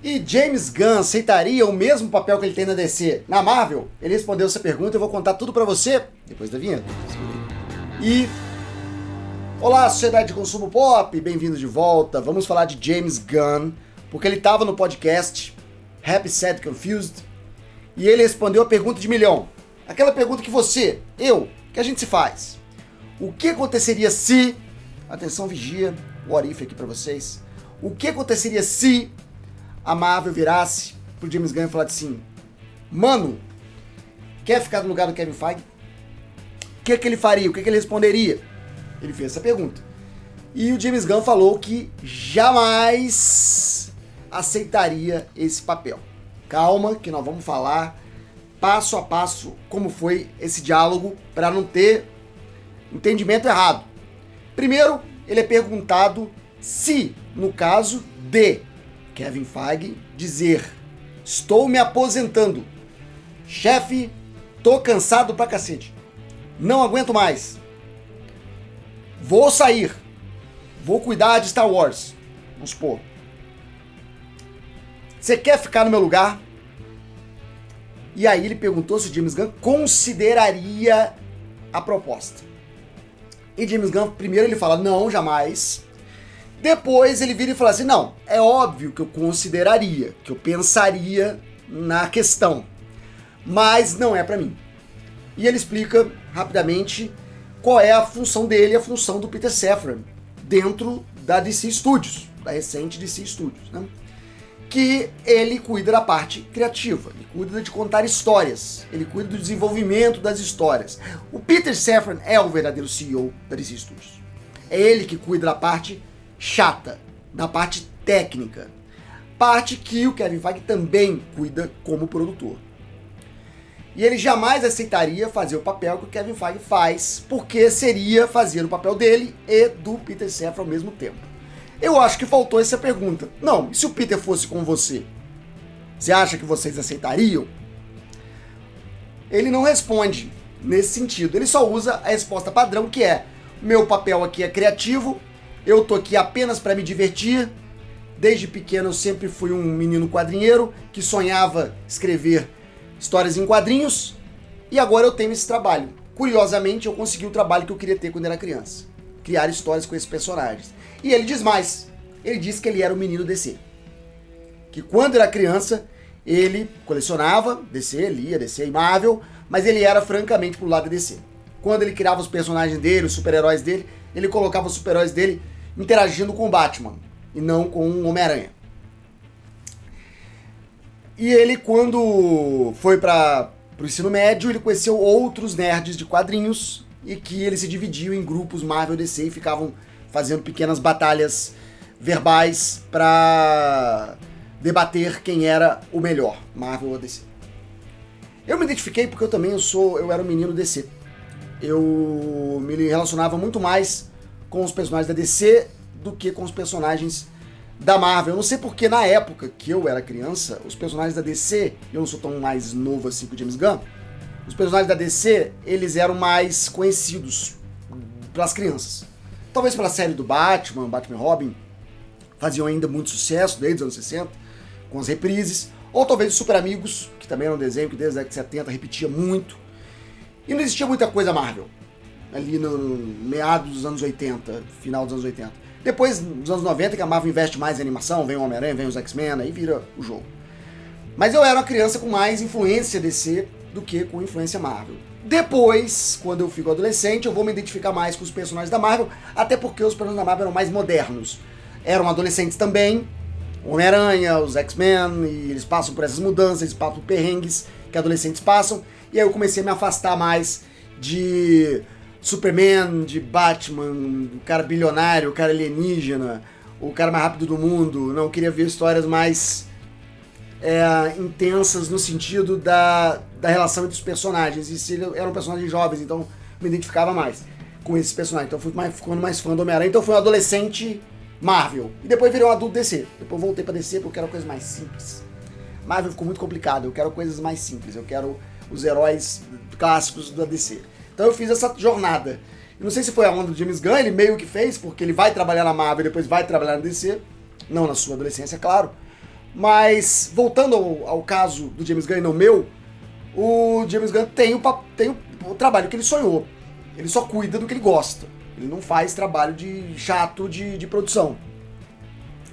E James Gunn aceitaria o mesmo papel que ele tem na DC na Marvel? Ele respondeu essa pergunta e eu vou contar tudo pra você depois da vinheta. E... Olá, Sociedade de Consumo Pop, bem-vindos de volta. Vamos falar de James Gunn, porque ele estava no podcast Happy, Sad, Confused e ele respondeu a pergunta de milhão. Aquela pergunta que você, que a gente se faz. O que aconteceria se... Atenção, vigia, o what if aqui pra vocês. O que aconteceria se a Marvel virasse pro James Gunn e falasse assim: mano, quer ficar no lugar do Kevin Feige? O que ele faria? O que ele responderia? Ele fez essa pergunta. E o James Gunn falou que jamais aceitaria esse papel. Calma, que nós vamos falar passo a passo como foi esse diálogo para não ter entendimento errado. Primeiro, ele é perguntado se, no caso de Kevin Feige dizer: estou me aposentando, chefe, tô cansado pra cacete, não aguento mais, vou sair, vou cuidar de Star Wars, vamos supor, você quer ficar no meu lugar? E aí ele perguntou se James Gunn consideraria a proposta. E James Gunn, primeiro ele fala, não, jamais. Depois ele vira e fala assim, não, é óbvio que eu consideraria, que eu pensaria na questão, mas não é pra mim. E ele explica rapidamente qual é a função dele, a função do Peter Safran dentro da DC Studios, da recente DC Studios, né? Que ele cuida da parte criativa, ele cuida de contar histórias, ele cuida do desenvolvimento das histórias. O Peter Safran é o verdadeiro CEO da DC Studios. É ele que cuida da parte chata, da parte técnica, parte que o Kevin Feige também cuida como produtor. E ele jamais aceitaria fazer o papel que o Kevin Feige faz, porque seria fazer o papel dele e do Peter Safran ao mesmo tempo. Eu acho que faltou essa pergunta. Não, e se o Peter fosse com você? Você acha que vocês aceitariam? Ele não responde nesse sentido. Ele só usa a resposta padrão, que é: meu papel aqui é criativo, eu tô aqui apenas para me divertir. Desde pequeno eu sempre fui um menino quadrinheiro que sonhava escrever histórias em quadrinhos e agora eu tenho esse trabalho. Curiosamente, eu consegui o trabalho que eu queria ter quando era criança. Criar histórias com esses personagens. E ele diz mais, ele diz que ele era um menino DC. Que quando era criança, ele colecionava DC, lia DC e Marvel, mas ele era francamente pro lado da DC. Quando ele criava os personagens dele, os super-heróis dele, ele colocava os super-heróis dele interagindo com o Batman, e não com o Homem-Aranha. E ele, quando foi para o ensino médio, ele conheceu outros nerds de quadrinhos, e que eles se dividiam em grupos Marvel e DC e ficavam fazendo pequenas batalhas verbais para debater quem era o melhor, Marvel ou DC. Eu me identifiquei porque eu era um menino DC. Eu me relacionava muito mais com os personagens da DC do que com os personagens da Marvel. Eu não sei porque na época que eu era criança, os personagens da DC, eu não sou tão mais novo assim que o James Gunn, os personagens da DC, eles eram mais conhecidos pelas crianças. Talvez pela série do Batman e Robin, faziam ainda muito sucesso desde os anos 60, com as reprises, ou talvez os Super Amigos, que também era um desenho que desde a década de 70 repetia muito. E não existia muita coisa Marvel, ali no meados dos anos 80, final dos anos 80. Depois, nos anos 90, que a Marvel investe mais em animação, vem o Homem-Aranha, vem os X-Men, aí vira o jogo. Mas eu era uma criança com mais influência DC do que com influência Marvel. Depois, quando eu fico adolescente, eu vou me identificar mais com os personagens da Marvel, até porque os personagens da Marvel eram mais modernos. Eram adolescentes também, o Homem-Aranha, os X-Men, e eles passam por essas mudanças, eles passam por perrengues que adolescentes passam, e aí eu comecei a me afastar mais de Superman, de Batman, o cara bilionário, o cara alienígena, o cara mais rápido do mundo. Não, eu queria ver histórias mais intensas no sentido da relação entre os personagens. E se eles eram personagens jovens, então me identificava mais com esses personagens. Então fui ficando mais fã do Homem-Aranha. Então fui um adolescente Marvel. E depois virei um adulto DC. Depois voltei pra DC porque eu quero coisas mais simples. Marvel ficou muito complicado, eu quero coisas mais simples. Eu quero os heróis clássicos da DC. Então eu fiz essa jornada. Eu não sei se foi a onda do James Gunn, ele meio que fez, porque ele vai trabalhar na Marvel e depois vai trabalhar na DC. Não na sua adolescência, claro. Mas, voltando ao caso do James Gunn e não meu, o James Gunn tem o trabalho que ele sonhou. Ele só cuida do que ele gosta. Ele não faz trabalho chato de produção,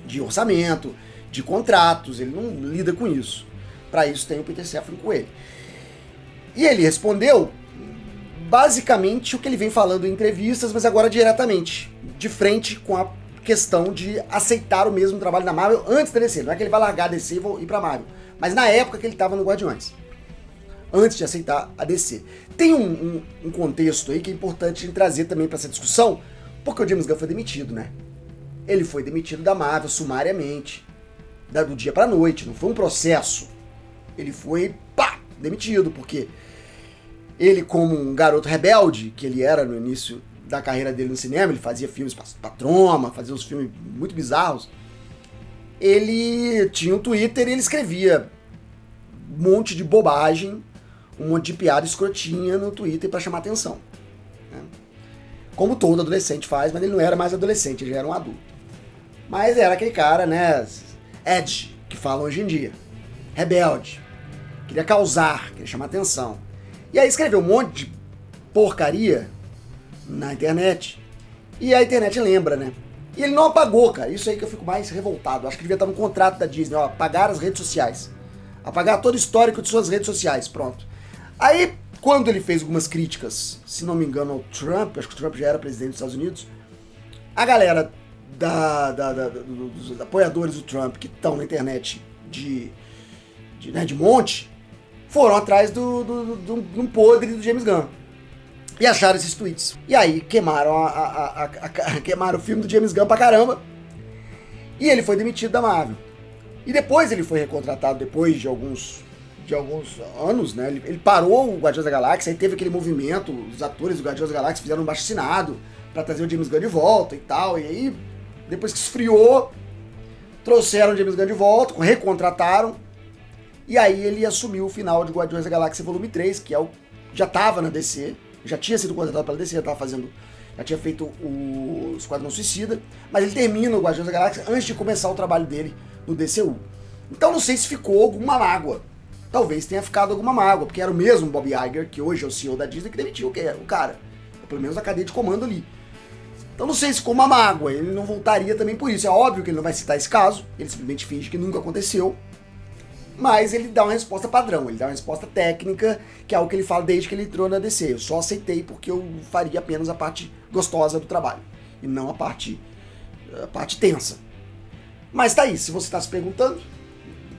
de orçamento, de contratos. Ele não lida com isso. Para isso tem o Peter Safran com ele. E ele respondeu basicamente o que ele vem falando em entrevistas, mas agora diretamente, de frente com a questão de aceitar o mesmo trabalho da Marvel antes da DC. Não é que ele vai largar a DC e ir pra Marvel, mas na época que ele estava no Guardiões, antes de aceitar a DC. Tem um contexto aí que é importante trazer também para essa discussão, porque o James Gunn foi demitido, né? Ele foi demitido da Marvel sumariamente, do dia pra noite, não foi um processo. Ele foi, demitido, porque ele, como um garoto rebelde, que ele era no início da carreira dele no cinema, ele fazia filmes pra Troma, fazia uns filmes muito bizarros, ele tinha um Twitter e ele escrevia um monte de bobagem, um monte de piada escrotinha no Twitter pra chamar atenção, né? Como todo adolescente faz, mas ele não era mais adolescente, ele já era um adulto. Mas era aquele cara, né, edge, que fala hoje em dia, rebelde, queria causar, queria chamar atenção. E aí escreveu um monte de porcaria na internet, e a internet lembra, né? E ele não apagou, cara, isso aí que eu fico mais revoltado. Acho que devia estar no contrato da Disney, ó, apagar as redes sociais. Apagar todo o histórico de suas redes sociais, pronto. Aí, quando ele fez algumas críticas, se não me engano, ao Trump, acho que o Trump já era presidente dos Estados Unidos, a galera dos apoiadores do Trump, que estão na internet de monte, foram atrás de um podre do James Gunn. E acharam esses tweets. E aí queimaram, queimaram o filme do James Gunn pra caramba. E ele foi demitido da Marvel. E depois ele foi recontratado, depois de alguns anos, né? Ele parou o Guardiões da Galáxia, aí teve aquele movimento, os atores do Guardiões da Galáxia fizeram um abaixo-assinado pra trazer o James Gunn de volta e tal. E aí, depois que esfriou, trouxeram o James Gunn de volta, recontrataram. E aí ele assumiu o final de Guardiões da Galáxia Volume 3, que já tava na DC, já tinha sido contratado pela DC, já tinha feito o Esquadrão Suicida, mas ele termina o Guardiões da Galáxia antes de começar o trabalho dele no DCU. Então não sei se ficou alguma mágoa. Talvez tenha ficado alguma mágoa, porque era o mesmo Bob Iger, que hoje é o CEO da Disney, que demitiu o cara. Pelo menos a cadeia de comando ali. Então não sei se ficou uma mágoa, ele não voltaria também por isso. É óbvio que ele não vai citar esse caso, ele simplesmente finge que nunca aconteceu. Mas ele dá uma resposta padrão, ele dá uma resposta técnica, que é algo que ele fala desde que ele entrou na DC. Eu só aceitei porque eu faria apenas a parte gostosa do trabalho, e não a parte tensa. Mas tá aí, se você está se perguntando,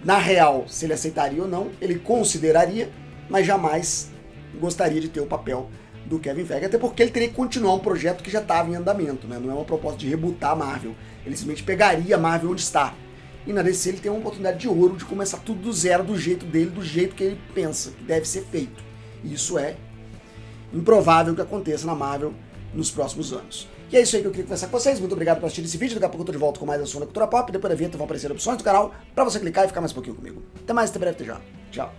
na real, se ele aceitaria ou não, ele consideraria, mas jamais gostaria de ter o papel do Kevin Feige, até porque ele teria que continuar um projeto que já estava em andamento, né? Não é uma proposta de rebootar a Marvel, ele simplesmente pegaria a Marvel onde está. E na DC ele tem uma oportunidade de ouro de começar tudo do zero, do jeito dele, do jeito que ele pensa que deve ser feito. E isso é improvável que aconteça na Marvel nos próximos anos. E é isso aí que eu queria conversar com vocês. Muito obrigado por assistir esse vídeo. Daqui a pouco eu tô de volta com mais assunto da cultura pop. Depois da vinheta vão aparecer opções do canal para você clicar e ficar mais um pouquinho comigo. Até mais, até breve, até já. Tchau.